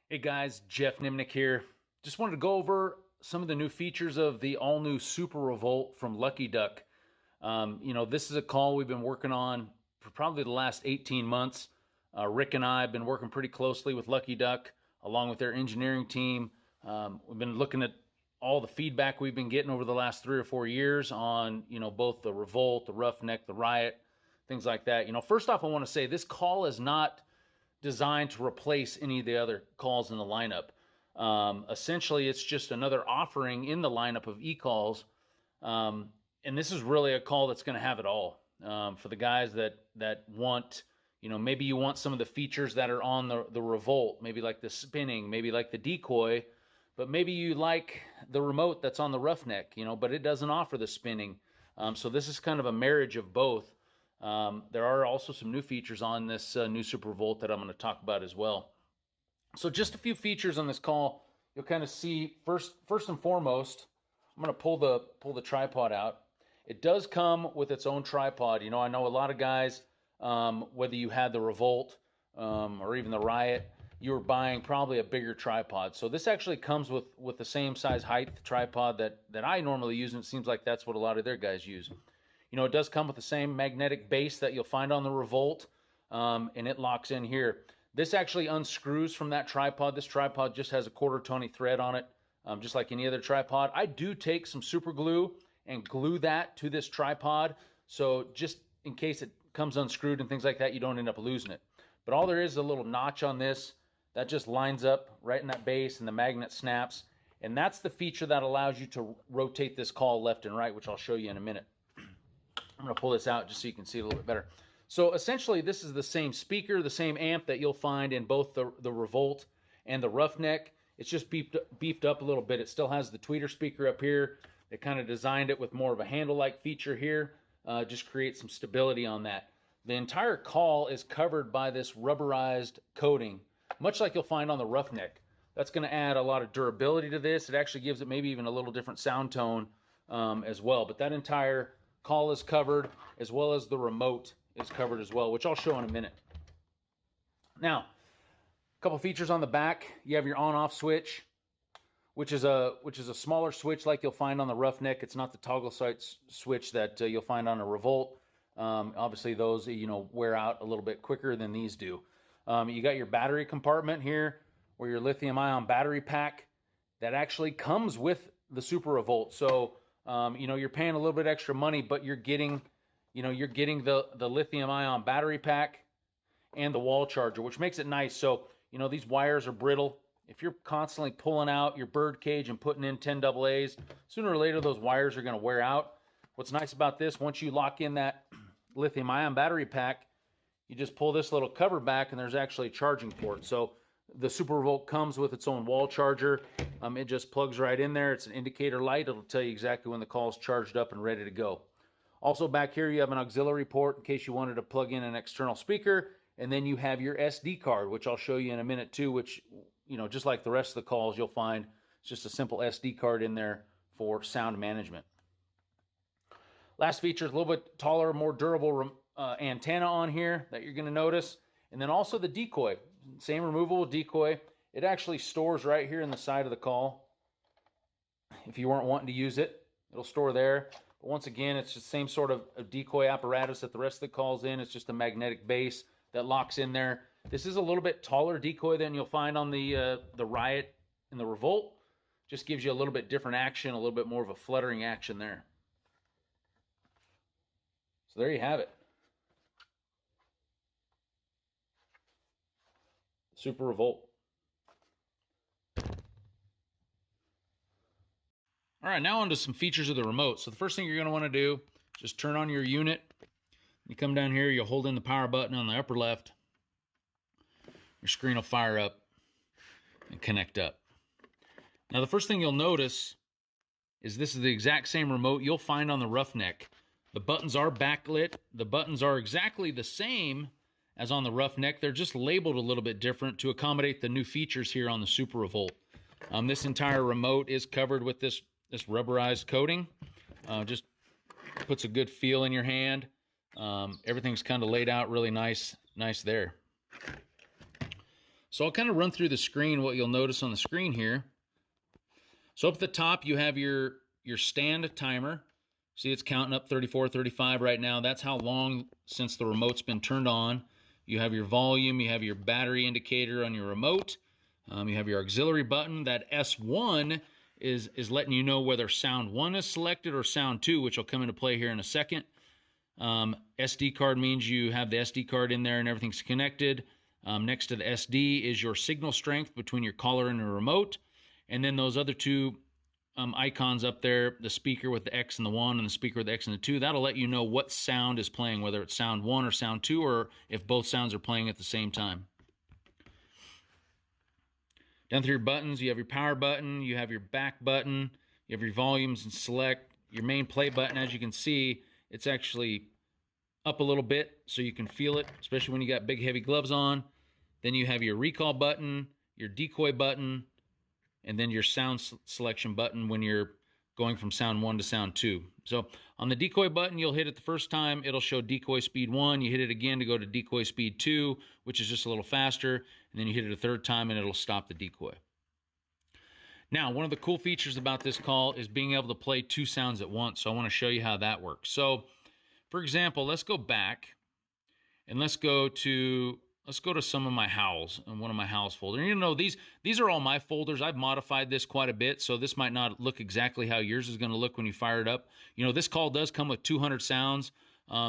Hey guys, Geoff Nemnich here. Just wanted to go over some of the new features of the all-new Super Revolt from Lucky Duck. This is a call we've been working on for probably the last 18 months. Rick and I have been working pretty closely with Lucky Duck, along with their engineering team. We've been looking at all the feedback we've been getting over the last 3 or 4 years on, both the Revolt, the Roughneck, the Riot, things like that. First off, I want to say this call is not designed to replace any of the other calls in the lineup. Essentially, it's just another offering in the lineup of e-calls, and this is really a call that's going to have it all for the guys that want, maybe you want some of the features that are on the Revolt, maybe like the spinning, maybe like the decoy, but maybe you like the remote that's on the Roughneck, but it doesn't offer the spinning. So this is kind of a marriage of both. There are also some new features on this new Super Revolt that I'm going to talk about as well. So just a few features on this call. You'll kind of see first and foremost, I'm going to pull the tripod out. It does come with its own tripod. I know a lot of guys, whether you had the Revolt or even the Riot, you were buying probably a bigger tripod. So this actually comes with the same size height tripod that I normally use, and it seems like that's what a lot of their guys use. It does come with the same magnetic base that you'll find on the Revolt, and it locks in here. This actually unscrews from that tripod. This tripod just has a 1/4 Tony thread on it, just like any other tripod. I do take some super glue and glue that to this tripod, so just in case it comes unscrewed and things like that, you don't end up losing it. But all there is a little notch on this that just lines up right in that base, and the magnet snaps, and that's the feature that allows you to rotate this call left and right, which I'll show you in a minute. I'm going to pull this out just so you can see it a little bit better. So essentially, this is the same speaker, the same amp that you'll find in both the Revolt and the Roughneck. It's just beefed up a little bit. It still has the tweeter speaker up here. They kind of designed it with more of a handle-like feature here. Just create some stability on that. The entire call is covered by this rubberized coating, much like you'll find on the Roughneck. That's going to add a lot of durability to this. It actually gives it maybe even a little different sound tone as well. But that entire call is covered, as well as the remote is covered as well, which I'll show in a minute. Now, a couple features on the back. You have your on-off switch, which is a smaller switch like you'll find on the Roughneck. It's not the toggle switch that you'll find on a Revolt. Obviously, those wear out a little bit quicker than these do. You got your battery compartment here, where your lithium-ion battery pack that actually comes with the Super Revolt. So you're paying a little bit extra money, but you're getting the lithium-ion battery pack and the wall charger, which makes it nice. So, these wires are brittle. If you're constantly pulling out your bird cage and putting in 10 AA's, sooner or later those wires are going to wear out. What's nice about this, once you lock in that lithium-ion battery pack, you just pull this little cover back and there's actually a charging port. So the Super Revolt comes with its own wall charger. It just plugs right in there. It's an indicator light. It'll tell you exactly when the call is charged up and ready to go. Also back here, you have an auxiliary port in case you wanted to plug in an external speaker. And then you have your SD card, which I'll show you in a minute too, which, just like the rest of the calls, you'll find it's just a simple SD card in there for sound management. Last feature is a little bit taller, more durable antenna on here that you're going to notice. And then also the decoy. Same removable decoy. It actually stores right here in the side of the call. If you weren't wanting to use it, it'll store there. But once again, it's the same sort of decoy apparatus that the rest of the call's in. It's just a magnetic base that locks in there. This is a little bit taller decoy than you'll find on the Riot and the Revolt. Just gives you a little bit different action, a little bit more of a fluttering action there. So there you have it. Super Revolt. All right, now on to some features of the remote. So the first thing you're going to want to do is just turn on your unit. You come down here, you'll hold in the power button on the upper left. Your screen will fire up and connect up. Now the first thing you'll notice is this is the exact same remote you'll find on the Roughneck. The buttons are backlit. The buttons are exactly the same as on the Roughneck. They're just labeled a little bit different to accommodate the new features here on the Super Revolt. This entire remote is covered with this rubberized coating. Just puts a good feel in your hand. Everything's kind of laid out really nice there. So I'll kind of run through the screen, what you'll notice on the screen here. So up at the top, you have your stand timer. See, it's counting up 34, 35 right now. That's how long since the remote's been turned on. You have your volume, you have your battery indicator on your remote. You have your auxiliary button. That S1 is letting you know whether sound 1 is selected or sound 2, which will come into play here in a second. SD card means you have the SD card in there and everything's connected. Next to the SD is your signal strength between your collar and your remote. And then those other two icons up there, the speaker with the X and the 1 and the speaker with the X and the 2, that'll let you know what sound is playing, whether it's sound 1 or sound 2, or if both sounds are playing at the same time. Down through your buttons, you have your power button, you have your back button, you have your volumes and select. Your main play button, as you can see, it's actually up a little bit so you can feel it, especially when you got big heavy gloves on. Then you have your recall button, your decoy button, and then your sound selection button when you're going from sound 1 to sound 2. So on the decoy button, you'll hit it the first time, it'll show decoy speed 1. You hit it again to go to decoy speed 2, which is just a little faster, and then you hit it a third time and it'll stop the decoy. Now, one of the cool features about this call is being able to play 2 sounds at once, so I want to show you how that works. So, for example, let's go back and let's go to some of my howls in one of my howls folders. And you know, these are all my folders. I've modified this quite a bit, so this might not look exactly how yours is going to look when you fire it up. You know, this call does come with 200 sounds,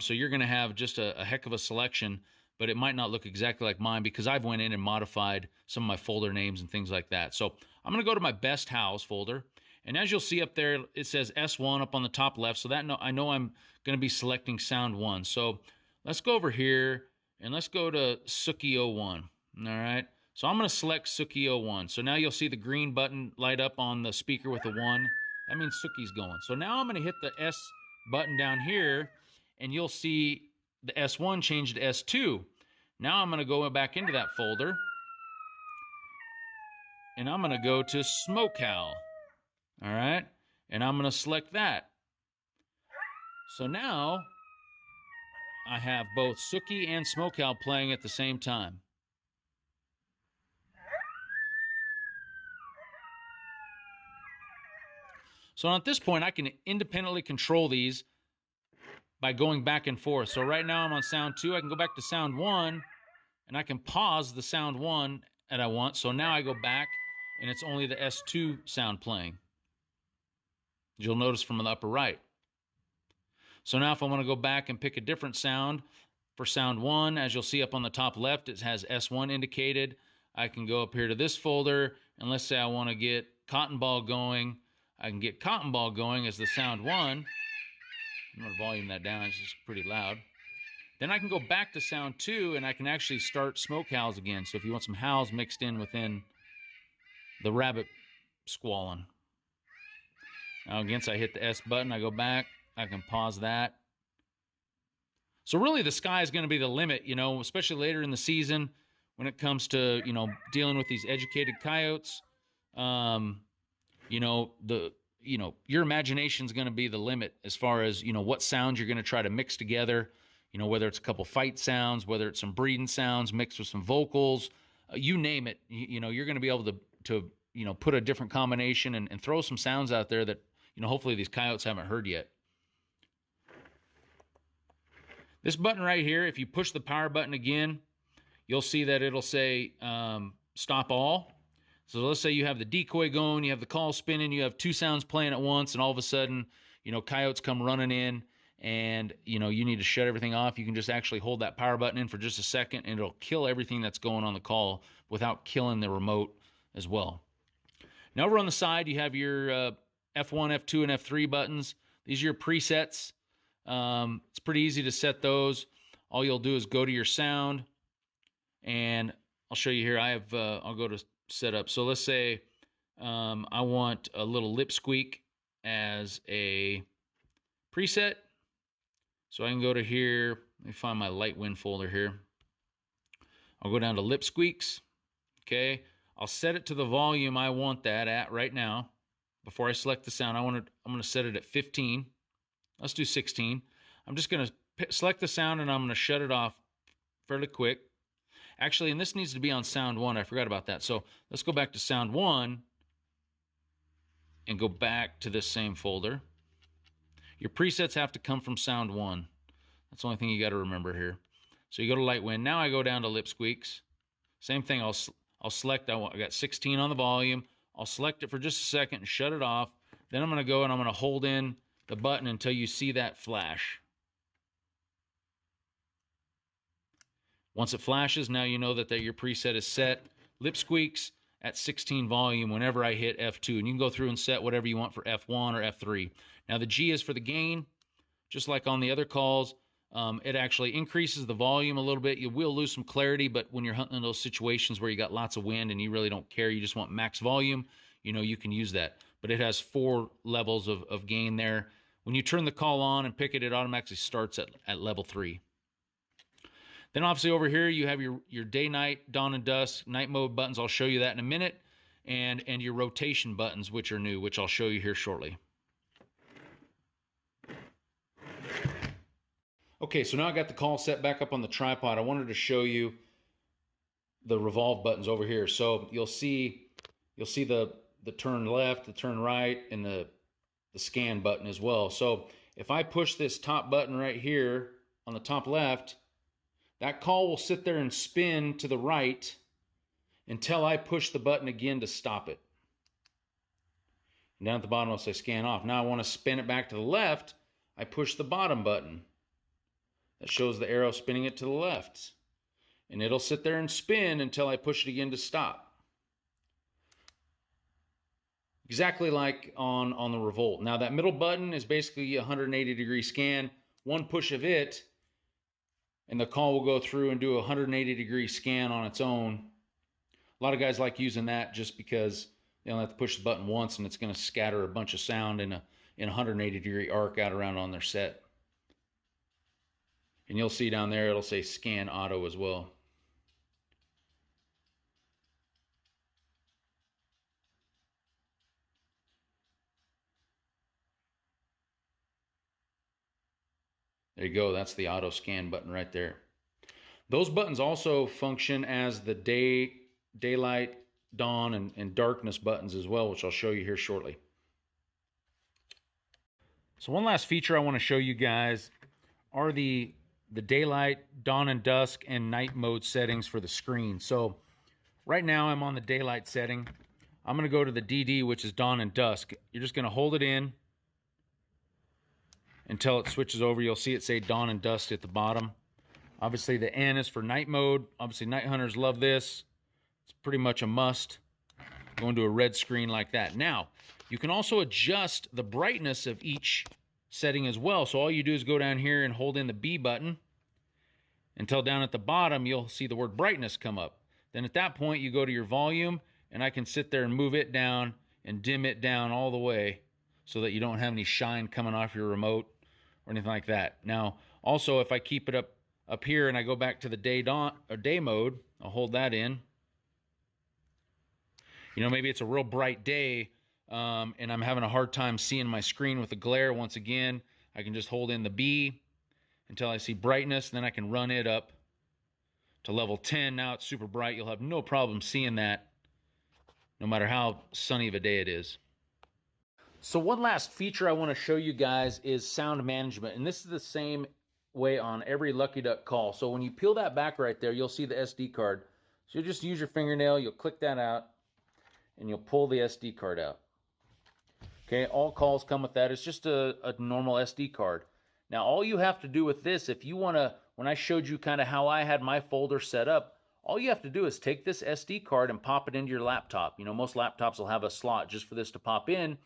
so you're going to have just a heck of a selection, but it might not look exactly like mine because I've went in and modified some of my folder names and things like that. So I'm going to go to my best howls folder, and as you'll see up there, it says S1 up on the top left, so that I know I'm going to be selecting sound 1. So let's go over here, and let's go to Suki 01, all right? So I'm going to select Suki 01. So now you'll see the green button light up on the speaker with the 1. That means Suki's going. So now I'm going to hit the S button down here, and you'll see the S1 change to S2. Now I'm going to go back into that folder, and I'm going to go to Smoke Howl, all right? And I'm going to select that. So now I have both Suki and Smoke Howl playing at the same time. So at this point, I can independently control these by going back and forth. So right now I'm on sound 2. I can go back to sound 1, and I can pause the sound 1 that I want. So now I go back, and it's only the S2 sound playing. You'll notice from the upper right. So now if I want to go back and pick a different sound for sound 1, as you'll see up on the top left, it has S1 indicated. I can go up here to this folder, and let's say I want to get Cotton Ball going. I can get Cotton Ball going as the sound 1. I'm going to volume that down, it's just pretty loud. Then I can go back to sound 2, and I can actually start smoke howls again. So if you want some howls mixed in within the rabbit squalling. Now again, so I hit the S button, I go back, I can pause that. So really the sky is going to be the limit, you know, especially later in the season when it comes to, you know, dealing with these educated coyotes. You know, your imagination is going to be the limit as far as, you know, what sounds you're going to try to mix together, you know, whether it's a couple fight sounds, whether it's some breeding sounds mixed with some vocals, you name it, you know, you're going to be able to, you know, put a different combination and throw some sounds out there that, you know, hopefully these coyotes haven't heard yet. This button right here, if you push the power button again, you'll see that it'll say stop all. So let's say you have the decoy going, you have the call spinning, you have 2 sounds playing at once, and all of a sudden, you know, coyotes come running in, and, you know, you need to shut everything off. You can just actually hold that power button in for just a second, and it'll kill everything that's going on the call without killing the remote as well. Now over on the side, you have your F1, F2, and F3 buttons. These are your presets. It's pretty easy to set those. All you'll do is go to your sound, and I'll show you here. I'll go to setup. So let's say I want a little lip squeak as a preset. So I can go to here. Let me find my light wind folder here. I'll go down to lip squeaks. Okay. I'll set it to the volume I want that at right now. Before I select the sound, I'm going to set it at 15. Let's do 16. I'm just going to select the sound, and I'm going to shut it off fairly quick. Actually, and this needs to be on sound 1. I forgot about that. So let's go back to sound 1 and go back to this same folder. Your presets have to come from sound 1. That's the only thing you got to remember here. So you go to light wind. Now I go down to lip squeaks. Same thing. I'll select. I got 16 on the volume. I'll select it for just a second and shut it off. Then I'm going to go and I'm going to hold in the button until you see that flash. Once it flashes, now you know that your preset is set. Lip squeaks at 16 volume whenever I hit F2. And you can go through and set whatever you want for F1 or F3. Now the G is for the gain. Just like on the other calls, it actually increases the volume a little bit. You will lose some clarity, but when you're hunting in those situations where you got lots of wind and you really don't care, you just want max volume, you know, you can use that. But it has 4 levels of gain there. When you turn the call on and pick it, it automatically starts at level 3. Then obviously over here you have your day, night, dawn and dusk, night mode buttons. I'll show you that in a minute. And your rotation buttons, which are new, which I'll show you here shortly. Okay, so now I got the call set back up on the tripod. I wanted to show you the revolve buttons over here. So you'll see the turn left, the turn right, and the scan button as well. So if I push this top button right here on the top left, that call will sit there and spin to the right until I push the button again to stop it. And down at the bottom it'll say scan off. Now I want to spin it back to the left. I push the bottom button. That shows the arrow spinning it to the left. And it'll sit there and spin until I push it again to stop. Exactly like on the Revolt. Now that middle button is basically a 180-degree scan. One push of it, and the call will go through and do a 180-degree scan on its own. A lot of guys like using that just because they only have to push the button once and it's going to scatter a bunch of sound in a 180-degree arc out around on their set. And you'll see down there it'll say scan auto as well. There you go. That's the auto scan button right there. Those buttons also function as the daylight, dawn, and darkness buttons as well, which I'll show you here shortly. So one last feature I want to show you guys are the daylight, dawn and dusk, and night mode settings for the screen. So right now I'm on the daylight setting. I'm going to go to the DD, which is dawn and dusk. You're just going to hold it in until it switches over. You'll see it say dawn and dusk at the bottom. Obviously the N is for night mode. Obviously night hunters love this. It's pretty much a must. Going to a red screen like that. Now, you can also adjust the brightness of each setting as well. So all you do is go down here and hold in the B button until down at the bottom you'll see the word brightness come up. Then at that point you go to your volume, and I can sit there and move it down and dim it down all the way so that you don't have any shine coming off your remote or anything like that. Now, also if I keep it up here and I go back to the day mode, I'll hold that in. You know, maybe it's a real bright day and I'm having a hard time seeing my screen with the glare. Once again, I can just hold in the B until I see brightness, then I can run it up to level 10. Now it's super bright. You'll have no problem seeing that no matter how sunny of a day it is. So one last feature I want to show you guys is sound management. And this is the same way on every Lucky Duck call. So when you peel that back right there, you'll see the SD card. So you'll just use your fingernail, you'll click that out, and you'll pull the SD card out. Okay, all calls come with that. It's just a normal SD card. Now all you have to do with this, if you want to, when I showed you kind of how I had my folder set up, all you have to do is take this SD card and pop it into your laptop. You know, most laptops will have a slot just for this to pop in.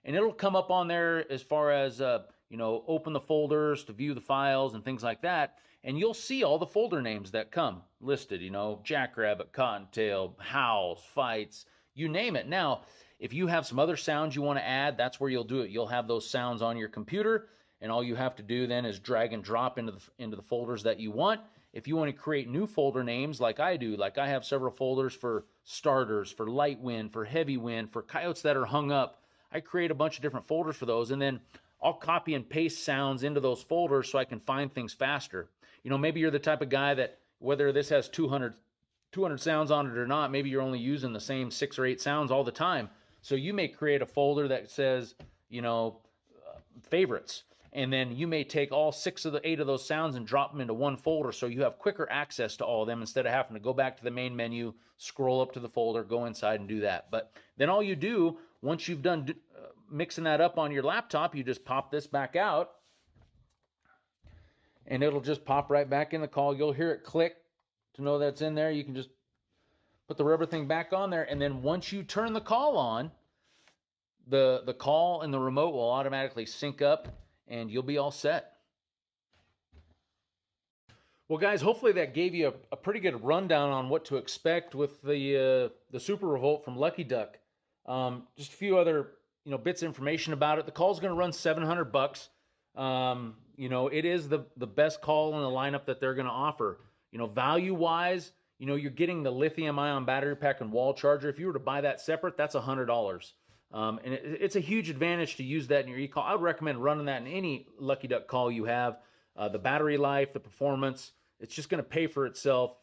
And it'll come up on there as far as, you know, open the folders to view the files and things like that. And you'll see all the folder names that come listed, you know, Jackrabbit, Cottontail, Howls, Fights, you name it. Now, if you have some other sounds you want to add, that's where you'll do it. You'll have those sounds on your computer, and all you have to do then is drag and drop into the folders that you want. If you want to create new folder names like I do, like I have several folders for starters, for light wind, for heavy wind, for coyotes that are hung up, I create a bunch of different folders for those, and then I'll copy and paste sounds into those folders so I can find things faster. You know, maybe you're the type of guy that, whether this has 200 200 sounds on it or not, maybe you're only using the same 6 or 8 sounds all the time. So you may create a folder that says, you know, favorites. And then you may take all 6 of the 8 of those sounds and drop them into one folder, so you have quicker access to all of them instead of having to go back to the main menu, scroll up to the folder, go inside and do that. But then all you do, once you've done mixing that up on your laptop, you just pop this back out, and it'll just pop right back in the call. You'll hear it click to know that's in there. You can just put the rubber thing back on there, and then once you turn the call on, the call and the remote will automatically sync up, and you'll be all set. Well, guys, hopefully that gave you a pretty good rundown on what to expect with the Super Revolt from Lucky Duck. Just a few other bits of information about it. The call's going to run $700. It is the best call in the lineup that they're going to offer. Value-wise, you're getting the lithium-ion battery pack and wall charger. If you were to buy that separate, that's $100. And it's a huge advantage to use that in your e-call. I would recommend running that in any Lucky Duck call you have. The battery life, the performance, it's just going to pay for itself,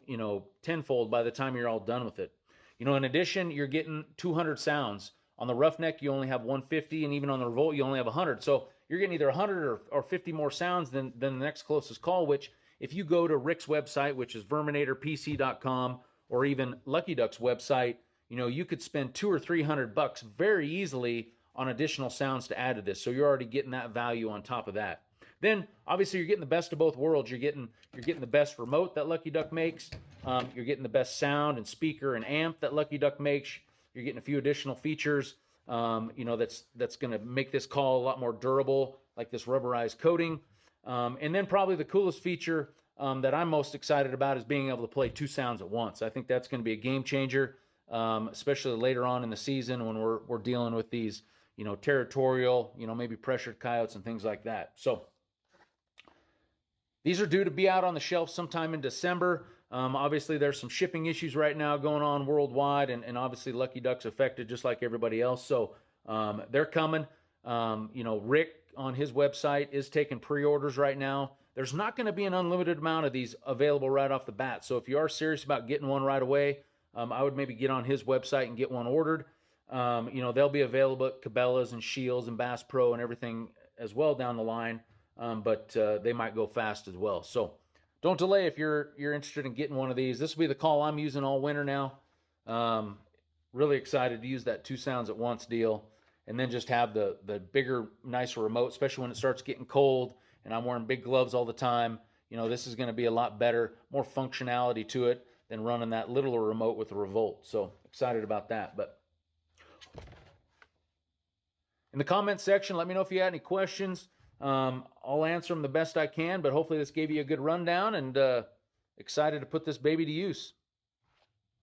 tenfold by the time you're all done with it. In addition, you're getting 200 sounds. On the Roughneck, you only have 150, and even on the Revolt, you only have 100. So you're getting either 100 or 50 more sounds than the next closest call, which if you go to Rick's website, which is verminatorpc.com, or even Lucky Duck's website, you could spend $200 or $300 very easily on additional sounds to add to this. So you're already getting that value on top of that. Then obviously you're getting the best of both worlds. You're getting the best remote that Lucky Duck makes. You're getting the best sound and speaker and amp that Lucky Duck makes. You're getting a few additional features, that's going to make this call a lot more durable, like this rubberized coating. And then probably the coolest feature that I'm most excited about is being able to play 2 sounds at once. I think that's going to be a game changer, especially later on in the season when we're dealing with these, territorial, maybe pressured coyotes and things like that. So these are due to be out on the shelf sometime in December. Obviously, there's some shipping issues right now going on worldwide, and obviously Lucky Duck's affected just like everybody else. So they're coming. Rick on his website is taking pre-orders right now. There's not going to be an unlimited amount of these available right off the bat. So if you are serious about getting one right away, I would maybe get on his website and get one ordered. They'll be available at Cabela's and Shields and Bass Pro and everything as well down the line. But they might go fast as well. So don't delay if you're interested in getting one of these. This will be the call I'm using all winter now. Really excited to use that 2 sounds at once deal, and then just have the bigger, nicer remote, especially when it starts getting cold and I'm wearing big gloves all the time. This is going to be a lot better, more functionality to it than running that littler remote with the Revolt. So excited about that. But in the comments section, let me know if you had any questions. I'll answer them the best I can, but hopefully this gave you a good rundown, and excited to put this baby to use.